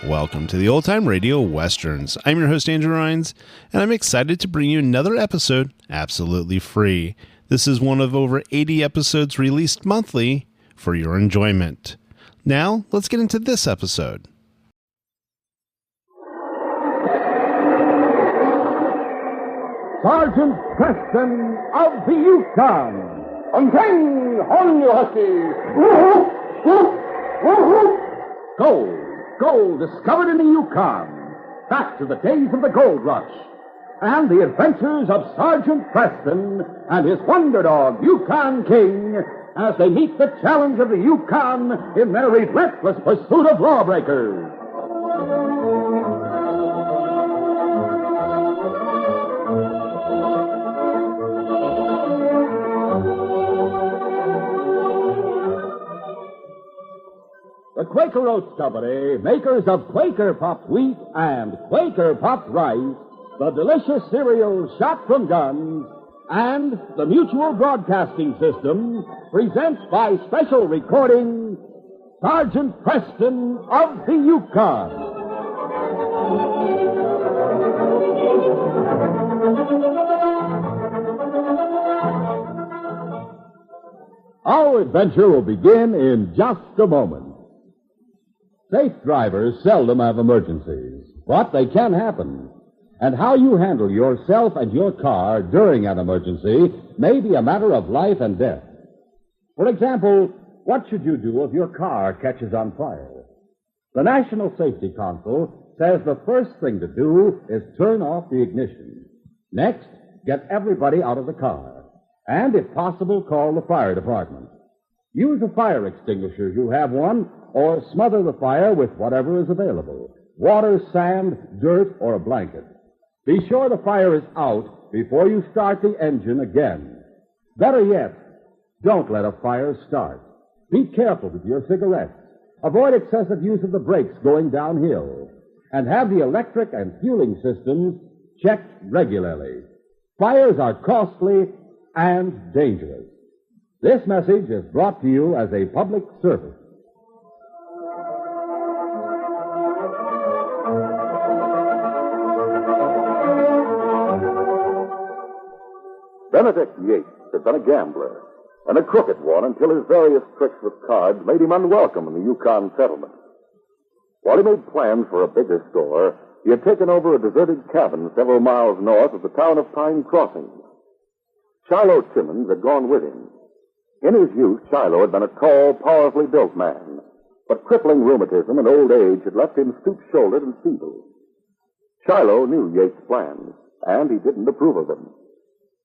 Welcome to the Old Time Radio Westerns. I'm your host, Andrew Rines, and I'm excited to bring you another episode absolutely free. This is one of over 80 episodes released monthly for your enjoyment. Now, let's get into this episode. Sergeant Preston of the Yukon. Untang, on you huskies. Gold discovered in the Yukon. Back to the days of the gold rush. And the adventures of Sergeant Preston and his wonder dog, Yukon King, as they meet the challenge of the Yukon in their relentless pursuit of lawbreakers. The Quaker Oats Company, makers of Quaker Puffed Wheat and Quaker Puffed Rice, the delicious cereals shot from guns, and the Mutual Broadcasting System presents by special recording Sergeant Preston of the Yukon. Our adventure will begin in just a moment. Safe drivers seldom have emergencies, but they can happen. And how you handle yourself and your car during an emergency may be a matter of life and death. For example, what should you do if your car catches on fire? The National Safety Council says the first thing to do is turn off the ignition. Next, get everybody out of the car. And, if possible, call the fire department. Use a fire extinguisher if you have one, or smother the fire with whatever is available. Water, sand, dirt, or a blanket. Be sure the fire is out before you start the engine again. Better yet, don't let a fire start. Be careful with your cigarettes. Avoid excessive use of the brakes going downhill. And have the electric and fueling systems checked regularly. Fires are costly and dangerous. This message is brought to you as a public service. Benedict Yates had been a gambler, and a crooked one until his various tricks with cards made him unwelcome in the Yukon settlement. While he made plans for a bigger store, he had taken over a deserted cabin several miles north of the town of Pine Crossing. Shiloh Timmons had gone with him. In his youth, Shiloh had been a tall, powerfully built man, but crippling rheumatism and old age had left him stoop-shouldered and feeble. Shiloh knew Yates' plans, and he didn't approve of them.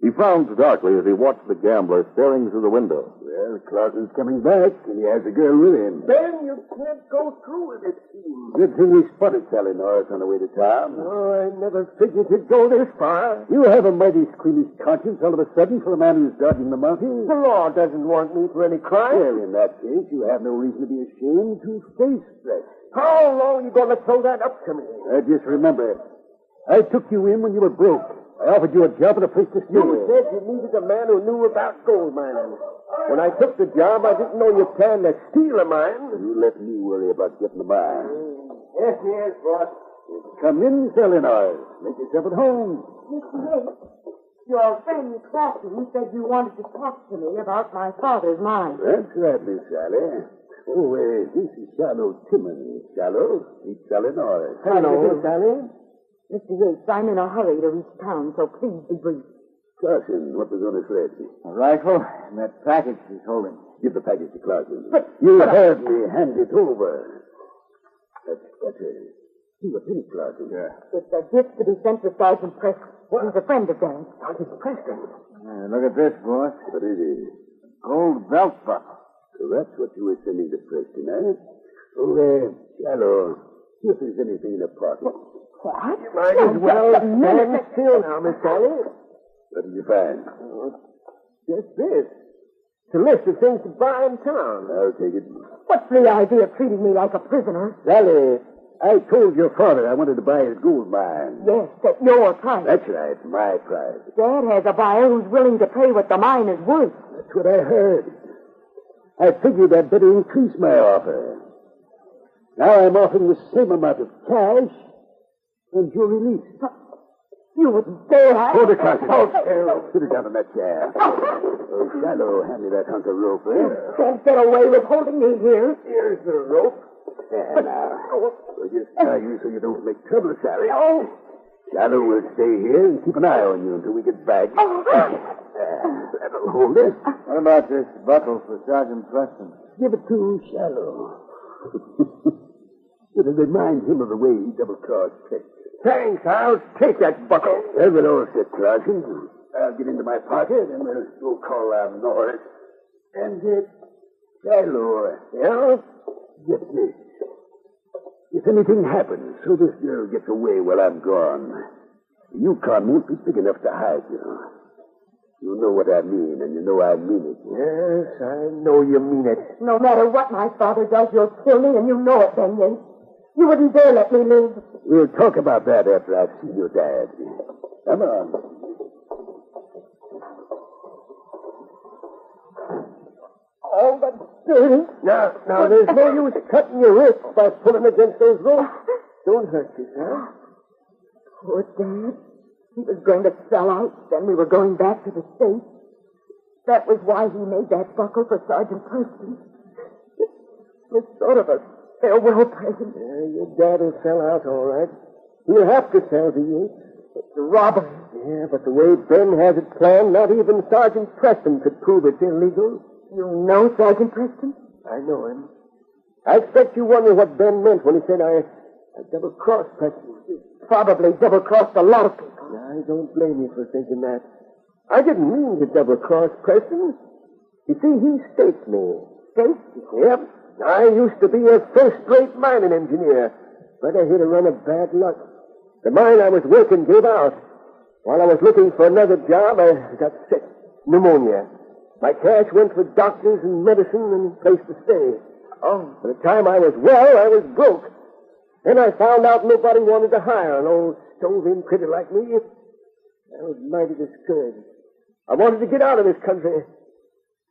He frowned darkly as he watched the gambler staring through the window. Well, Clausen's coming back, and he has a girl with him. Ben, you can't go through with it, seems. Good thing we spotted Sally Norris on the way to town. Oh, I never figured he'd go this far. You have a mighty squeamish conscience all of a sudden for a man who's dodging the mountains. The law doesn't want me for any crime. Well, in that case, you have no reason to be ashamed to face threats. How long are you going to throw that up to me? Just remember, I took you in when you were broke. I offered you a job at a place to stay. You said you needed a man who knew about gold mining. When I took the job, I didn't know you planned to steal a mine. You let me worry about getting the mine. Yes, boss. Come in, Sally Norris. Make yourself at home. Mr. Yates, your friend Clausen said you wanted to talk to me about my father's mine. That's right, Miss Sally. Oh, this is Shiloh Timmons. Shiloh, meet Sally Norris. Hello, Sally. Mr. Yates, I'm in a hurry to reach town, so please be brief. Clausen, what was on his red? A rifle and that package he's holding. Give the package to Clausen. But You heard me. Hand it over. That's it. See what's in it, Clausen. Yeah. it's a gift to be sent to Sergeant Preston. He's a friend of theirs. Sergeant Preston. Look at this, boss. What is it? Gold belt buckle. So that's what you were sending to Preston, eh? Oh, Shiloh, see if there's anything in the pocket. What? You might as well stand still now, Miss Sally. What did you find? Just this. It's a list of things to buy in town. I'll take it. What's the idea of treating me like a prisoner? Sally, I told your father I wanted to buy his gold mine. Yes, at your price. That's right, my price. Dad has a buyer who's willing to pay what the mine is worth. That's what I heard. I figured I'd better increase my offer. Now I'm offering the same amount of cash and your release. You wouldn't dare. Hold it, Carson. Sit it down on that chair. Oh, Shiloh, hand me that hunk of rope, eh? You can't get away with holding me here. Here's the rope. There, now. We'll just tie you so you don't make trouble, Sally. Oh. Shiloh will stay here and keep an eye on you until we get back. That'll hold it. What about this buckle for Sergeant Preston? Give it to Shiloh. It'll remind him of the way he double-crossed Pete. Thanks, I'll take that buckle. Everything all set, Clarkson. I'll get into my pocket and we'll go call Norris. And, Shiloh, Yeah? get this. If anything happens, so this girl gets away while I'm gone, the Yukon won't be big enough to hide you. You know what I mean, and you know I mean it. Yes, I know you mean it. No matter what my father does, you'll kill me, and you know it, Ben Yates. You wouldn't dare let me live. We'll talk about that after I've seen your dad. Come on. Oh, but dirty. Now, there's no use cutting your wrist by pulling against those ropes. Don't hurt yourself. Poor Dad. He was going to sell out, then we were going back to the States. That was why he made that buckle for Sergeant Preston. It was sort of a farewell present. Yeah, your dad will sell out, all right. He'll have to sell to you. It's a robbery. Yeah, but the way Ben has it planned, not even Sergeant Preston could prove it's illegal. You know Sergeant Preston? I know him. I expect you wonder what Ben meant when he said I double-crossed Preston. Probably double-crossed a lot of people. I don't blame you for thinking that. I didn't mean to double-cross Preston. You see, he staked me. Staked? Yep. I used to be a first-rate mining engineer, but I hit a run of bad luck. The mine I was working gave out. While I was looking for another job, I got sick. Pneumonia. My cash went for doctors and medicine and place to stay. Oh. By the time I was well, I was broke. Then I found out nobody wanted to hire an old stove-in critter like me. I was mighty discouraged. I wanted to get out of this country.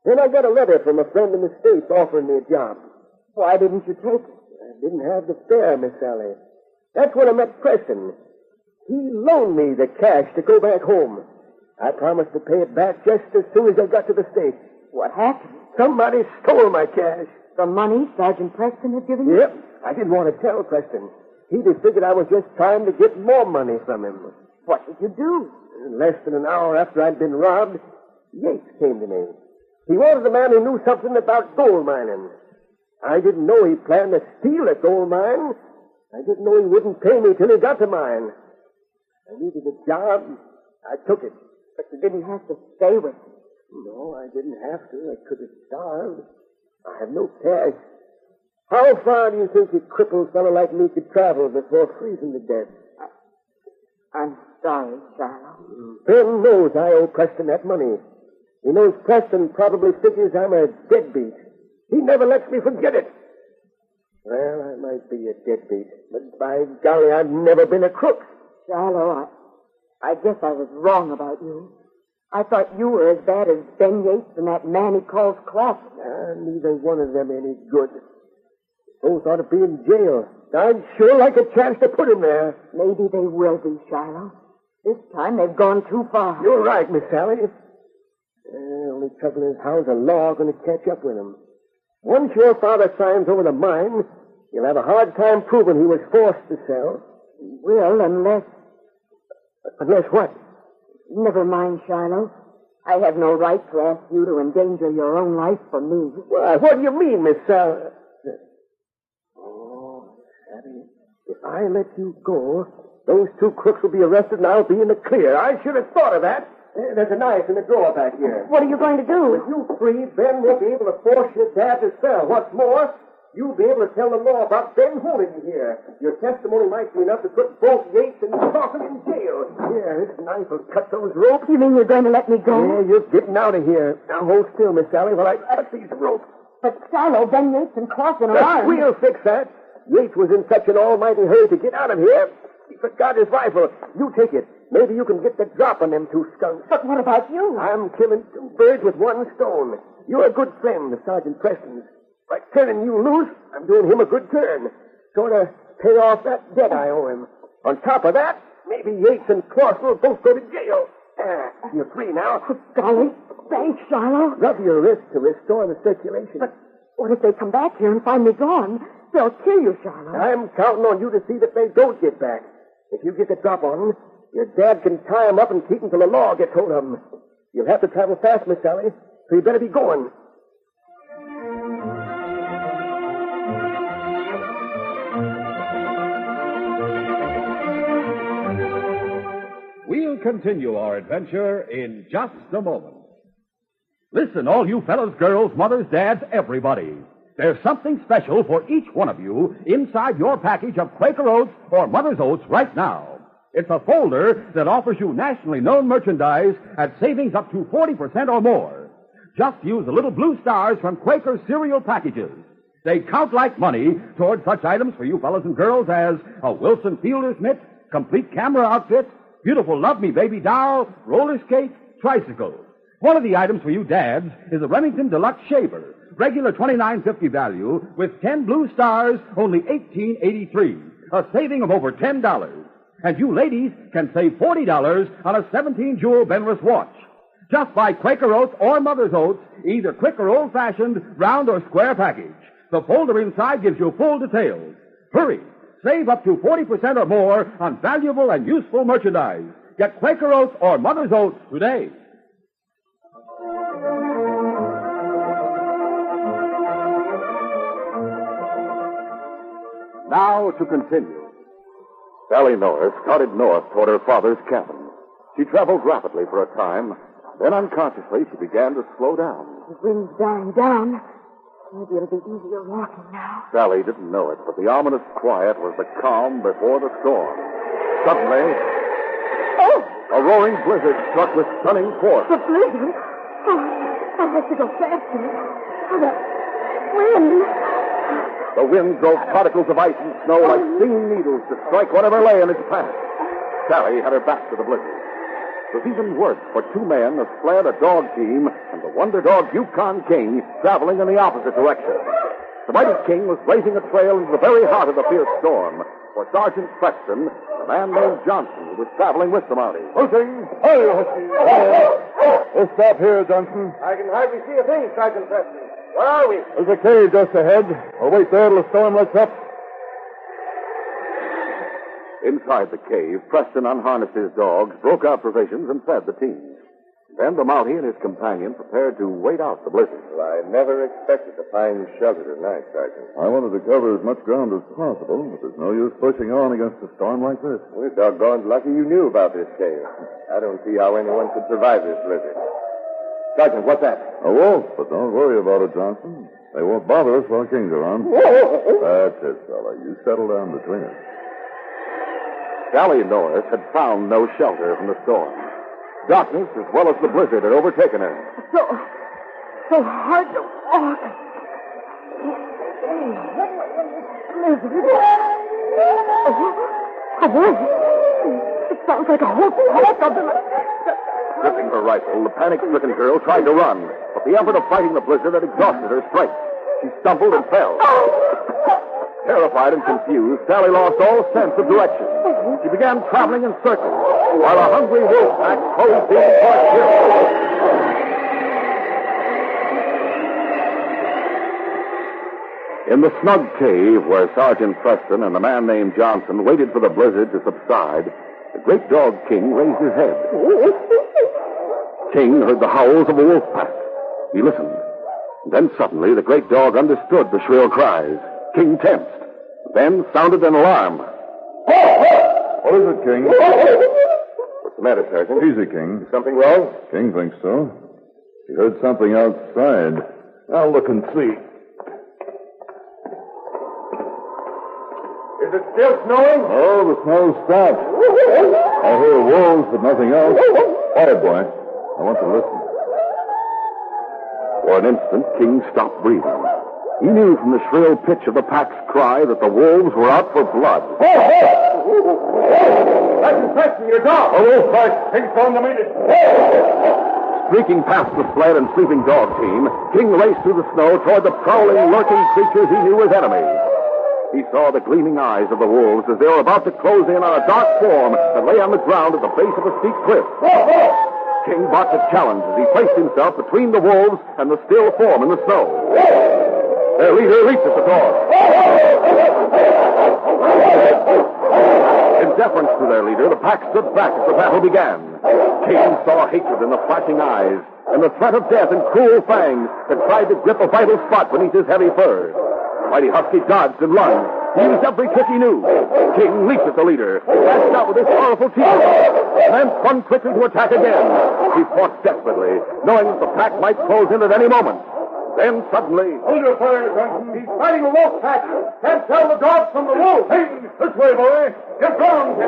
Then I got a letter from a friend in the States offering me a job. Why didn't you take it? I didn't have the fare, Miss Sally. That's when I met Preston. He loaned me the cash to go back home. I promised to pay it back just as soon as I got to the States. What happened? Somebody stole my cash. The money Sergeant Preston had given you? Yep. I didn't want to tell Preston. He'd have figured I was just trying to get more money from him. What did you do? Less than an hour after I'd been robbed, Yates came to me. He wanted a man who knew something about gold mining. I didn't know he planned to steal a gold mine. I didn't know he wouldn't pay me till he got the mine. I needed a job. I took it. But you didn't have to stay with him. No, I didn't have to. I could have starved. I have no cash. How far do you think a crippled fellow like me could travel before freezing to death? I'm sorry, Shiloh. Ben knows I owe Preston that money. He knows Preston probably figures I'm a deadbeat. He never lets me forget it. Well, I might be a deadbeat, but by golly, I've never been a crook. Shiloh, I guess I was wrong about you. I thought you were as bad as Ben Yates and that man he calls Clausen. Neither one of them any good. Both ought to be in jail. I'd sure like a chance to put him there. Maybe they will be, Shiloh. This time they've gone too far. You're right, Miss Sally. The only trouble is how's the law going to catch up with him? Once your father signs over the mine, you'll have a hard time proving he was forced to sell. He will, unless... Unless what? Never mind, Shiloh. I have no right to ask you to endanger your own life for me. Why, what do you mean, Miss Sally? Oh, Sally, if I let you go, those two crooks will be arrested and I'll be in the clear. I should have thought of that. There's a knife in the drawer back here. What are you going to do? With you free, Ben won't be able to force your dad to sell. What's more, you'll be able to tell the law about Ben holding you here. Your testimony might be enough to put both Yates and Clausen in jail. Here, this knife will cut those ropes. You mean you're going to let me go? Yeah, you're getting out of here. Now hold still, Miss Sally, while I cut these ropes. But Shiloh, Ben Yates and Clausen are armed. We'll fix that. Yates was in such an almighty hurry to get out of here, he forgot his rifle. You take it. Maybe you can get the drop on them two skunks. But what about you? I'm killing two birds with one stone. You're a good friend of Sergeant Preston's. By turning you loose, I'm doing him a good turn. Sort of pay off that debt I owe him. On top of that, maybe Yates and Cross will both go to jail. You're free now. Golly, thanks, Shiloh. Rub your wrist to restore the circulation. But what if they come back here and find me gone? They'll kill you, Shiloh. I'm counting on you to see that they don't get back. If you get the drop on them, your dad can tie 'em up and keep 'em till the law gets hold of 'em. You'll have to travel fast, Miss Sally, so you better be going. We'll continue our adventure in just a moment. Listen, all you fellas, girls, mothers, dads, everybody. There's something special for each one of you inside your package of Quaker Oats or Mother's Oats right now. It's a folder that offers you nationally known merchandise at savings up to 40% or more. Just use the little blue stars from Quaker cereal packages. They count like money toward such items for you fellas and girls as a Wilson Fielder's mitt, complete camera outfit, beautiful Love Me Baby doll, roller skate, tricycle. One of the items for you dads is a Remington Deluxe Shaver, regular $29.50 value, with 10 blue stars, only $18.83, a saving of over $10. And you ladies can save $40 on a 17-jewel Benrus watch. Just buy Quaker Oats or Mother's Oats, either quick or old-fashioned, round or square package. The folder inside gives you full details. Hurry! Save up to 40% or more on valuable and useful merchandise. Get Quaker Oats or Mother's Oats today. Now to continue. Sally Norris started north toward her father's cabin. She traveled rapidly for a time. Then unconsciously, she began to slow down. The wind's dying down. Maybe it'll be easier walking now. Sally didn't know it, but the ominous quiet was the calm before the storm. Suddenly, a roaring blizzard struck with stunning force. The blizzard? Oh, I have to go faster. Oh, the wind. The wind drove particles of ice and snow like stinging needles to strike whatever lay in its path. Sally had her back to the blizzard. It was even worse for two men, a sled, a dog team, and the wonder dog Yukon King traveling in the opposite direction. The mighty King was blazing a trail into the very heart of the fierce storm. For Sergeant Preston, a man named Johnson, who was traveling with the Mounties. Husting! Hey, Husting! We'll stop here, Johnson. I can hardly see a thing, Sergeant Preston. Where are we? There's a cave just ahead. We'll wait there till the storm lets up. Inside the cave, Preston unharnessed his dogs, broke out provisions, and fed the team. Then the Mountie and his companion prepared to wait out the blizzard. Well, I never expected to find shelter tonight, Sergeant. I wanted to cover as much ground as possible, but there's no use pushing on against a storm like this. We're doggone lucky you knew about this cave. I don't see how anyone could survive this blizzard. Sergeant, what's that? A wolf, but don't worry about it, Johnson. They won't bother us while King's around. That's it, fella. You settle down between us. Sally Norris had found no shelter from the storm. Darkness, as well as the blizzard, had overtaken her. So hard to walk. A wolf. It sounds like a whole pack of them. Gripping her rifle, the panic-stricken girl tried to run, but the effort of fighting the blizzard had exhausted her strength. She stumbled and fell. Terrified and confused, Sally lost all sense of direction. She began traveling in circles, while a hungry wolf pack closed in for a kill. In the snug cave where Sergeant Preston and a man named Johnson waited for the blizzard to subside, the great dog King raised his head. King heard the howls of a wolf pack. He listened. Then suddenly the great dog understood the shrill cries. King tensed. Then sounded an alarm. What is it, King? What's the matter, Sergeant? Easy, King. Something wrong? King thinks so. He heard something outside. I'll look and see. Is it still snowing? Oh, the snow stopped. I hear wolves, but nothing else. Quiet, boy. I want to listen. For an instant, King stopped breathing. He knew from the shrill pitch of the pack's cry that the wolves were out for blood. Sergeant Preston, your dog! A wolf fight. King's going to meet it. Streaking past the sled and sleeping dog team, King raced through the snow toward the prowling, lurking creatures he knew as enemies. He saw the gleaming eyes of the wolves as they were about to close in on a dark form that lay on the ground at the base of a steep cliff. King barked a challenge as he placed himself between the wolves and the still form in the snow. Their leader leaped at the door. In deference to their leader, the pack stood back as the battle began. King saw hatred in the flashing eyes and the threat of death in cruel fangs that tried to grip a vital spot beneath his heavy fur. Mighty Husky dodged and lunged. He used every trick he knew. King leaped at the leader, lashed out with his powerful teeth, and then spun quickly to attack again. He fought desperately, knowing that the pack might close in at any moment. Then suddenly... Hold your fire, Johnson. He's fighting a wolf pack. Can't tell the dogs from the wolf. King, this way, boy. Get down.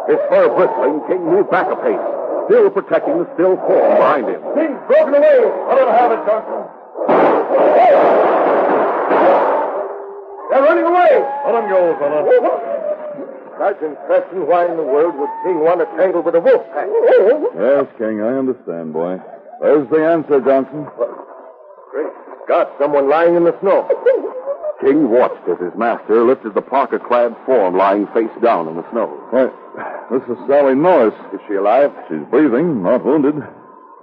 His fur bristling, King moved back a pace, still protecting the still form behind him. King's broken away. Let him have it, Johnson. They're running away. Let him go, fella. Sergeant Preston, why in the world would King want to tangle with a wolf pack? Yes, King, I understand, boy. There's the answer, Johnson. Great Scott, someone lying in the snow. King watched as his master lifted the parka-clad form lying face down in the snow. Why, this is Sally Norris. Is she alive? She's breathing, not wounded.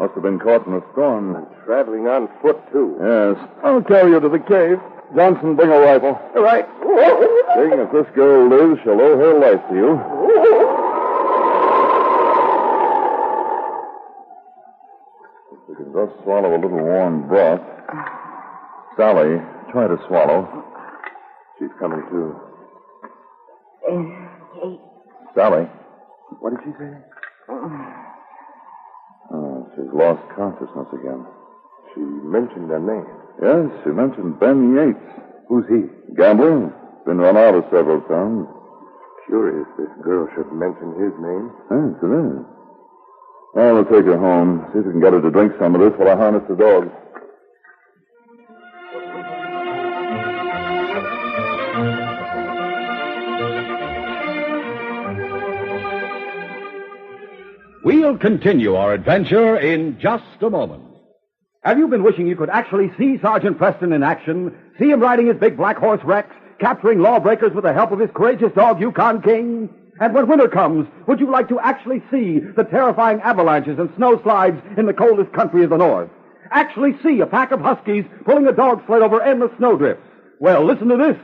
Must have been caught in a storm. And traveling on foot, too. Yes. I'll carry you to the cave. Johnson, bring a rifle. All right. King, if this girl lives, she'll owe her life to you. You can just swallow a little warm broth. Sally, try to swallow. She's coming to. Sally. What did she say? Oh, she's lost consciousness again. She mentioned a name. Yes, she mentioned Ben Yates. Who's he? Gambler. Been run out of several times. Curious this girl should mention his name. Yes, it is. Well, we'll take her home. See if we can get her to drink some of this while I harness the dogs. We'll continue our adventure in just a moment. Have you been wishing you could actually see Sergeant Preston in action? See him riding his big black horse Rex, capturing lawbreakers with the help of his courageous dog, Yukon King? And when winter comes, would you like to actually see the terrifying avalanches and snowslides in the coldest country of the North? Actually see a pack of huskies pulling a dog sled over endless snowdrifts? Well, listen to this.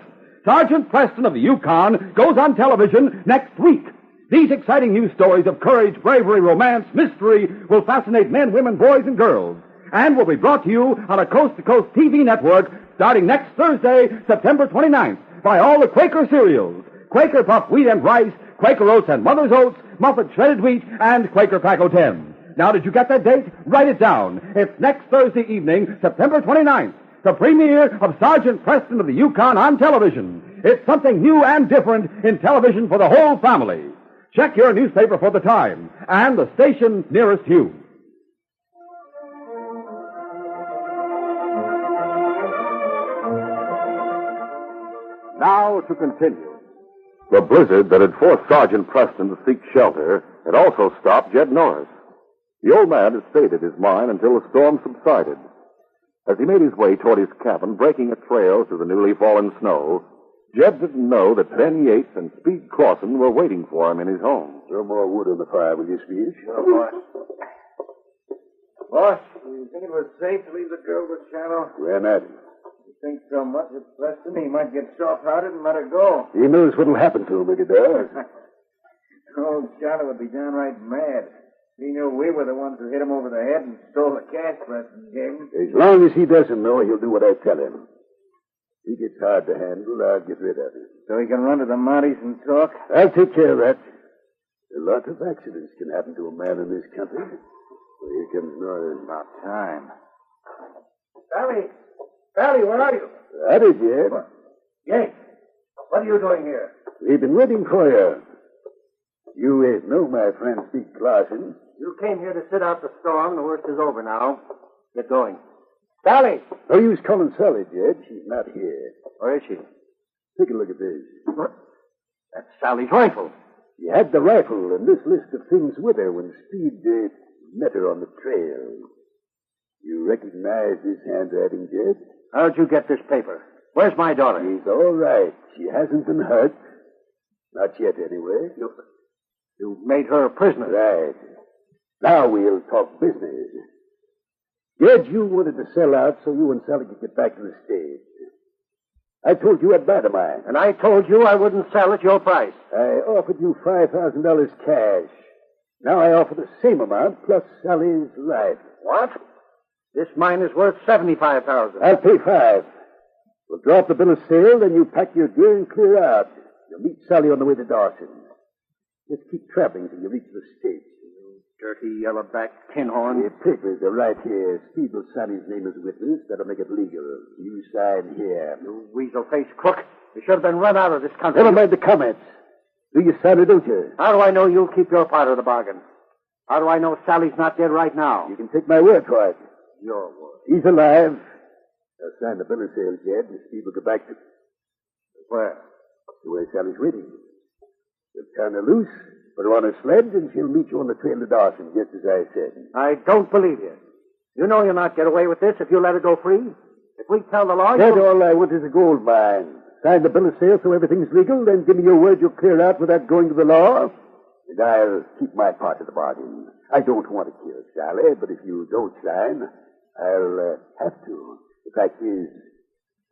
Sergeant Preston of the Yukon goes on television next week. These exciting news stories of courage, bravery, romance, mystery will fascinate men, women, boys, and girls, and will be brought to you on a coast-to-coast TV network starting next Thursday, September 29th, by all the Quaker cereals: Quaker Puffed Wheat and Rice, Quaker Oats and Mother's Oats, Muffet Shredded Wheat, and Quaker Paco 10. Now, did you get that date? Write it down. It's next Thursday evening, September 29th, the premiere of Sergeant Preston of the Yukon on television. It's something new and different in television for the whole family. Check your newspaper for the time and the station nearest you. Now to continue. The blizzard that had forced Sergeant Preston to seek shelter had also stopped Jed Norris. The old man had stayed at his mine until the storm subsided. As he made his way toward his cabin, breaking a trail through the newly fallen snow, Jed didn't know that Ben Yates and Speed Clawson were waiting for him in his home. Throw more wood on the fire, will you, Speed? Sure, boss. Boss, you think it was safe to leave the girl with Shiloh? Ran at him. You think so much of Preston, he might get soft-hearted and let her go. He knows what'll happen to him if he does. Old Shiloh would be downright mad. He knew we were the ones who hit him over the head and stole the cash Preston gave him. As long as he doesn't know, he'll do what I tell him. If he gets hard to handle, I'll get rid of him. So he can run to the Mounties and talk? I'll take care of that. A lot of accidents can happen to a man in this country. Well, here comes Norris. About time. Sally, where are you? That is it. Yes. What are you doing here? We've been waiting for you. You ain't know my friend Speed Clawson. You came here to sit out the storm. The worst is over now. Get going. Sally! No use calling Sally, Jed. She's not here. Where is she? Take a look at this. That's Sally's rifle. She had the rifle and this list of things with her when Speed met her on the trail. You recognize this handwriting, Jed? How'd you get this paper? Where's my daughter? She's all right. She hasn't been hurt. Not yet, anyway. You made her a prisoner. Right. Now we'll talk business. Jed, you wanted to sell out so you and Sally could get back to the States. I told you I'd buy the mine. And I told you I wouldn't sell at your price. I offered you $5,000 cash. Now I offer the same amount plus Sally's life. What? This mine is worth $75,000. I'll pay $5. We'll draw up the bill of sale, then you pack your gear and clear out. You'll meet Sally on the way to Dawson. Just keep traveling till you reach the States. Dirty yellow-backed tin horn. The papers are right here. Speed will sign his name as witness. That'll make it legal. You sign here. You weasel-faced crook. You should have been run out of this country. Never mind the comments. Do you sign or don't you? How do I know you'll keep your part of the bargain? How do I know Sally's not dead right now? You can take my word for it. Your word. He's alive. I'll sign the bill of sale, Jed, and Speed will go back to... Where? To where Sally's waiting. You'll turn her loose, put her on her sled, and she'll meet you on the trail to Dawson, just as I said. I don't believe you. You know you'll not get away with this if you let her go free. If we tell the law... That's all I want is a gold mine. Sign the bill of sale so everything's legal, then give me your word you'll clear out without going to the law, and I'll keep my part of the bargain. I don't want to kill Sally, but if you don't sign, I'll have to. The fact is,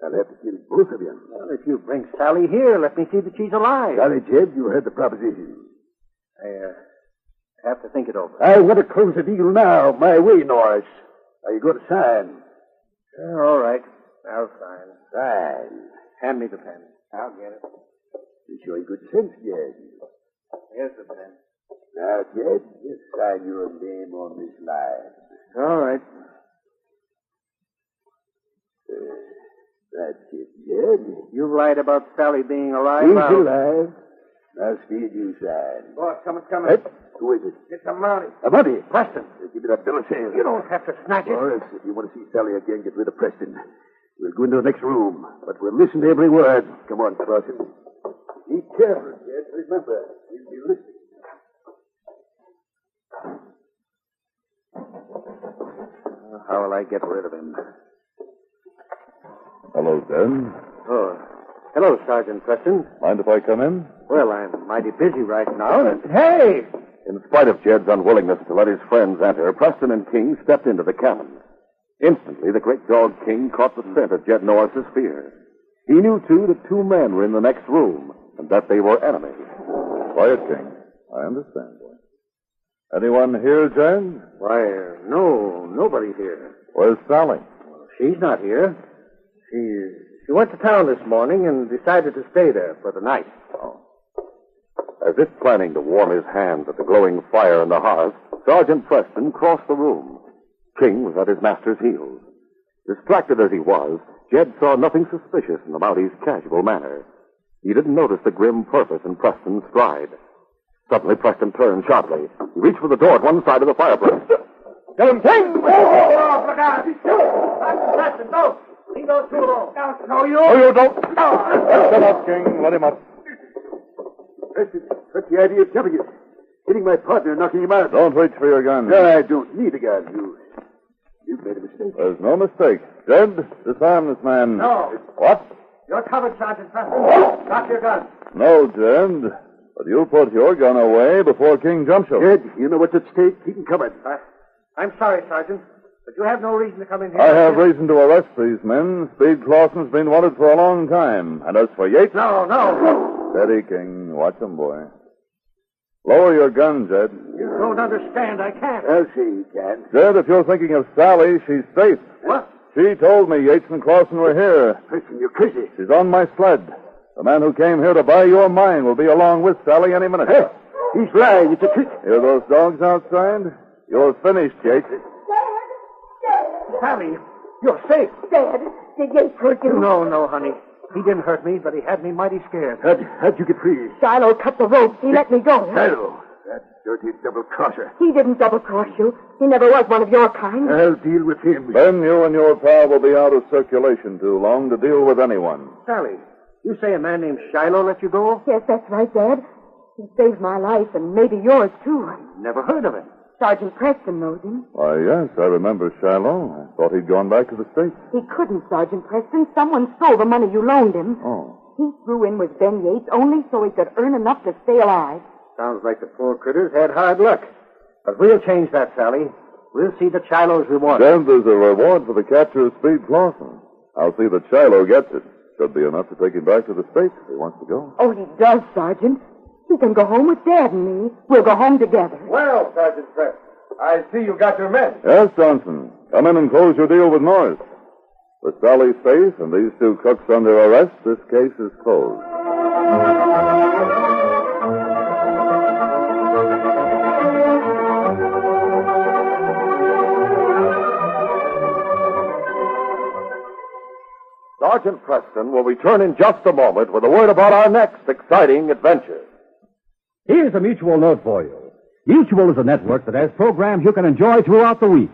I'll have to kill both of you. Well, if you bring Sally here, let me see that she's alive. Sorry, Jed, you heard the proposition. I have to think it over. I want to close the deal now, my way, Norris. Are you going to sign? All right. I'll sign. Sign. Hand me the pen. I'll get it. You show good sense, Jed. Here's the pen. Now, Jed, just sign your name on this line. All right. That's it, Jed. You lied about Sally being alive. She's alive. Now, Speed, you sign. Boss, coming. Hey, who is it? It's a Mountie. A money. Preston. Give me that bill of sale. You don't have to snatch it. Morris, if you want to see Sally again, get rid of Preston. We'll go into the next room, but we'll listen to every word. Come on, Carson. Be careful, Jed. Remember, we'll be listening. How will I get rid of him? Hello, Ben. Oh, hello, Sergeant Preston. Mind if I come in? Well, I'm mighty busy right now. Hey! In spite of Jed's unwillingness to let his friends enter, Preston and King stepped into the cabin. Instantly, the great dog King caught the scent of Jed Norris's fear. He knew, too, that two men were in the next room, and that they were enemies. Quiet, King. I understand, boy. Anyone here, Jed? Why, no, nobody here. Where's Sally? Well, she's not here. She went to town this morning and decided to stay there for the night. Oh. As if planning to warm his hands at the glowing fire in the hearth, Sergeant Preston crossed the room. King was at his master's heels. Distracted as he was, Jed saw nothing suspicious in the Mountie's casual manner. He didn't notice the grim purpose in Preston's stride. Suddenly, Preston turned sharply. He reached for the door at one side of the fireplace. Get him, King! Oh, look out! Preston, don't! Leave those two alone. No, you! Oh, you don't! Shut up, King. Let him up. Preston, what's the idea of jumping it? Hitting my partner and knocking him out. Don't reach for your gun. No, I don't need a gun. You've made a mistake. There's no mistake. Jed, disarm this man. No. What? You're covered, Sergeant Preston. Drop your gun. No, Jed. But you'll put your gun away before King jumps you. Jed, you know what's at stake. Keep him covered. I'm sorry, Sergeant, but you have no reason to come in here. I have reason to arrest these men. Speed Clawson's been wanted for a long time. And as for Yates... No. Steady, King. Watch him, boy. Lower your gun, Jed. You don't understand. I can't. I'll see you can. Jed, if you're thinking of Sally, she's safe. What? She told me Yates and Clawson were here. Preston, you're crazy. She's on my sled. The man who came here to buy your mine will be along with Sally any minute. Hey, he's lying. It's a trick. Hear those dogs outside? You're finished, Yates. Sally, you're safe. Dad, did Yates hurt you? No, honey. He didn't hurt me, but he had me mighty scared. How'd you get free? Shiloh cut the rope. He let me go. Shiloh. That Dirty double-crosser. He didn't double-cross you. He never was one of your kind. I'll deal with him. Then you and your pal will be out of circulation too long to deal with anyone. Sally, you say a man named Shiloh let you go? Yes, that's right, Dad. He saved my life, and maybe yours, too. Never heard of him. Sergeant Preston knows him. Why, yes, I remember Shiloh. I thought he'd gone back to the States. He couldn't, Sergeant Preston. Someone stole the money you loaned him. Oh. He threw in with Ben Yates only so he could earn enough to stay alive. Sounds like the poor critters had hard luck. But we'll change that, Sally. We'll see that Shiloh's reward. Then there's a reward for the capture of Speed Clawson. I'll see that Shiloh gets it. Should be enough to take him back to the States if he wants to go. Oh, he does, Sergeant. He can go home with Dad and me. We'll go home together. Well, Sergeant Preston, I see you got your men. Yes, Johnson. Come in and close your deal with Norris. With Sally safe and these two crooks under arrest, this case is closed. Sergeant Preston will return in just a moment with a word about our next exciting adventure. Here's a Mutual note for you. Mutual is a network that has programs you can enjoy throughout the week.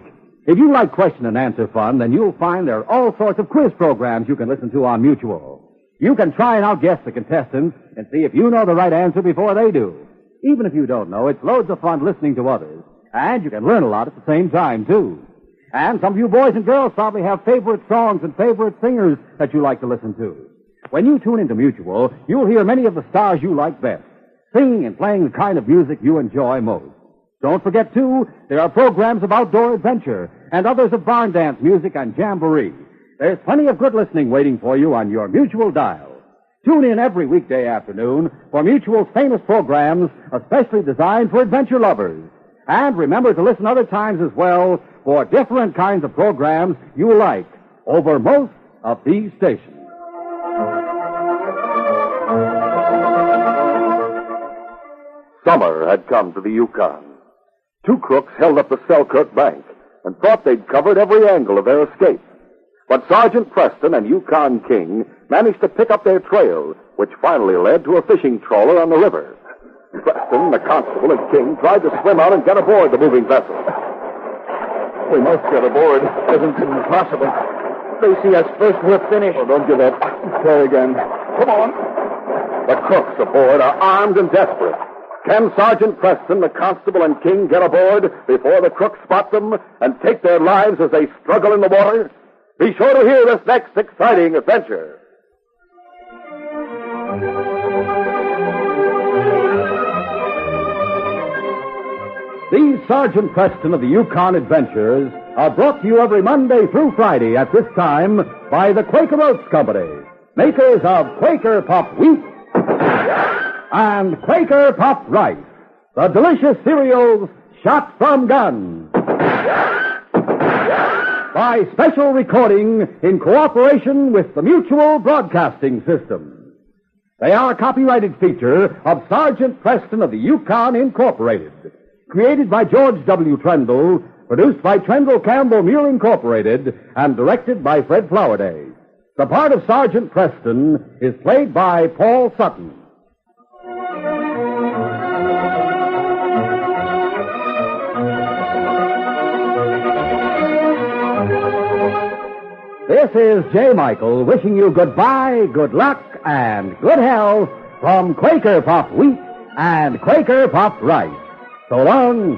If you like question and answer fun, then you'll find there are all sorts of quiz programs you can listen to on Mutual. You can try and outguess the contestants and see if you know the right answer before they do. Even if you don't know, it's loads of fun listening to others. And you can learn a lot at the same time, too. And some of you boys and girls probably have favorite songs and favorite singers that you like to listen to. When you tune into Mutual, you'll hear many of the stars you like best, singing and playing the kind of music you enjoy most. Don't forget, too, there are programs of outdoor adventure and others of barn dance music and jamboree. There's plenty of good listening waiting for you on your Mutual dial. Tune in every weekday afternoon for Mutual's famous programs, especially designed for adventure lovers. And remember to listen other times as well for different kinds of programs you like over most of these stations. Summer had come to the Yukon. Two crooks held up the Selkirk Bank and thought they'd covered every angle of their escape. But Sergeant Preston and Yukon King managed to pick up their trail, which finally led to a fishing trawler on the river. Preston, the constable, and King tried to swim out and get aboard the moving vessel. We must get aboard. Isn't impossible. They see us first, we're finished. Oh, don't give up. Try again. Come on. The crooks aboard are armed and desperate. Can Sergeant Preston, the constable, and King get aboard before the crooks spot them and take their lives as they struggle in the water? Be sure to hear this next exciting adventure. These Sergeant Preston of the Yukon Adventures are brought to you every Monday through Friday at this time by the Quaker Oats Company, makers of Quaker Puff Wheat and Quaker Puff Rice, the delicious cereals shot from guns. By special recording in cooperation with the Mutual Broadcasting System. They are a copyrighted feature of Sergeant Preston of the Yukon Incorporated. Created by George W. Trendle, produced by Trendle Campbell Mule Incorporated, and directed by Fred Flowerday. The part of Sergeant Preston is played by Paul Sutton. This is J. Michael wishing you goodbye, good luck, and good health from Quaker Puff Wheat and Quaker Puff Rice. So long.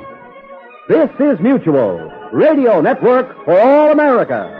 This is Mutual, Radio Network for all America.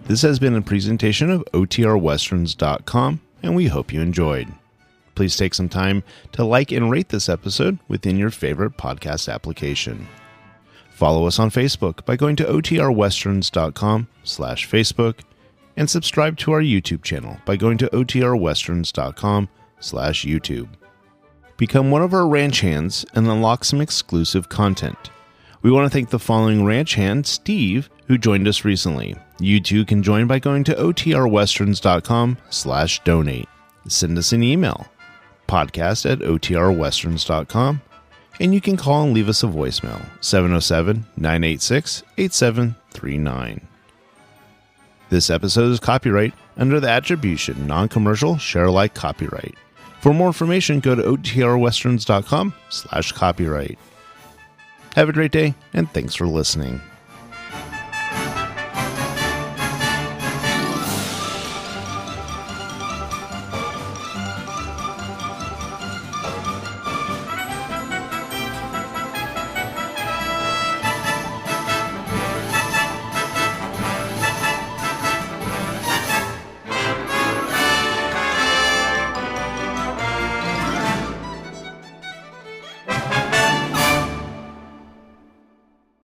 This has been a presentation of OTRWesterns.com, and we hope you enjoyed. Please take some time to like and rate this episode within your favorite podcast application. Follow us on Facebook by going to otrwesterns.com/Facebook and subscribe to our YouTube channel by going to otrwesterns.com/YouTube. Become one of our ranch hands and unlock some exclusive content. We want to thank the following ranch hand, Steve, who joined us recently. You too can join by going to otrwesterns.com/donate. Send us an email, podcast@otrwesterns.com, and you can call and leave us a voicemail, 707-986-8739. This episode is copyright under the attribution, non-commercial, share-alike copyright. For more information, go to otrwesterns.com/copyright. Have a great day, and thanks for listening.